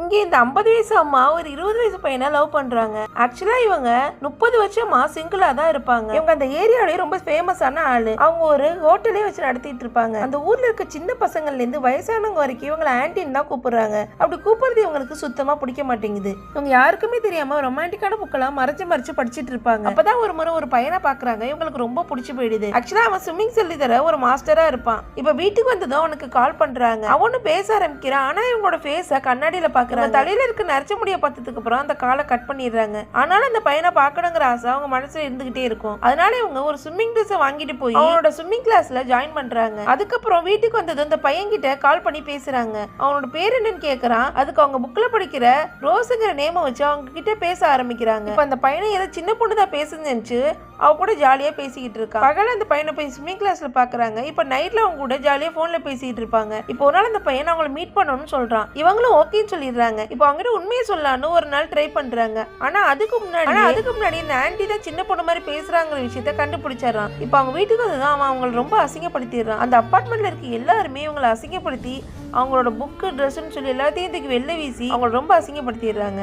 இங்கே இந்த 50 வயசு அம்மா ஒரு 20 வயசு பையனை லவ் பண்றாங்க. ஆக்சுவலா இவங்க 30 வருஷமா சிங்கிளா தான் இருப்பாங்க. இவங்க அந்த ஏரியாவிலேயே ரொம்ப ஃபேமஸான ஆளு. அவங்க ஒரு ஹோட்டலே வச்சு நடத்திட்டு இருப்பாங்க. அந்த ஊர்ல இருக்க சின்ன பசங்கள்ல இருந்து வயசானவங்க வரைக்கும் இவங்களை ஆன்டின்னு தான் கூப்பிடுறாங்க. அப்படி கூப்பிடுறது இவங்களுக்கு சுத்தமா பிடிக்க மாட்டேங்குது. இவங்க யாருக்குமே தெரியாம ரொமான்டிக்கான புக்கெல்லாம் மறைச்சு படிச்சுட்டு இருப்பாங்க. அப்பதான் ஒரு முறை ஒரு பையனை பாக்குறாங்க. இவங்களுக்கு ரொம்ப பிடிச்சு போயிடுது. ஆக்சுவலா அவன் ஸ்விம்மிங் சொல்லி தர ஒரு மாஸ்டரா இருப்பான். இப்ப வீட்டுக்கு வந்ததும் அவனுக்கு கால் பண்றாங்க. அவனு பேச ஆரம்பிக்கிறான். ஆனா இவங்களோட ஃபேஸ கண்ணாடியில பாக்குறாங்க. தலையில இருக்க நரைச்ச முடிய பார்த்ததுக்கு அப்புறம் அந்த காலை கட் பண்ணிடுறாங்க. ஆனாலும் அந்த பையனை பார்க்கணுங்கிற ஆசை அவங்க மனசுல இருந்துகிட்டே இருக்கும். அதனால இவங்க ஒரு ஸ்விம்மிங் ட்ரெஸ் வாங்கிட்டு போய் அவனோட ஸ்விம்மிங் கிளாஸ்ல ஜாயின் பண்றாங்க. அதுக்கப்புறம் வீட்டுக்கு வந்தது அந்த பையன் கிட்ட கால் பண்ணி பேசுறாங்க. அவனோட பேர் என்னன்னு கேக்குறான். அதுக்கு அவங்க புக்ல படிக்கிற ரோஸுங்கிற நேம வச்சு அவங்க கிட்ட பேச ஆரம்பிக்கிறாங்க. இப்ப அந்த பையனை ஏதோ சின்ன பொண்ணு தான் பேசுன்னு நினைச்சு அவ கூட ஜாலியா பேசிக்கிட்டு இருக்கா. பகல அந்த பையனை போய் ஸ்விம்மிங் கிளாஸ்ல பாக்குறாங்க. இப்ப நைட்ல அவங்க கூட ஜாலியா போன்ல பேசிட்டு இருப்பாங்க. இப்போ ஒரு நாள் அந்த பையன் அவங்களை மீட் பண்ணணும்னு சொல்றான். இவங்களும் ஓகேன்னு சொல்லிடுறாங்க. இப்போ அவங்கிட்ட உண்மையை சொல்லலான்னு ஒரு நாள் ட்ரை பண்றாங்க. ஆனா அதுக்கு முன்னாடி இந்த ஆன்டி தான் சின்ன பொண்ணு மாதிரி பேசுறாங்கிற விஷயத்த கண்டுபிடிச்சாரான். இப்போ அவங்க வீட்டுக்கு வந்துதான் அவன் அவங்களை ரொம்ப அசிங்கப்படுத்திடுறான். அந்த அப்பார்ட்மெண்ட்ல இருக்க எல்லாருமே இவங்களை அசிங்கப்படுத்தி அவங்களோட புக்கு ட்ரெஸ்ன்னு சொல்லி எல்லாத்தையும் இதுக்கு வெளில வீசி அவங்களை ரொம்ப அசிங்கப்படுத்திடுறாங்க.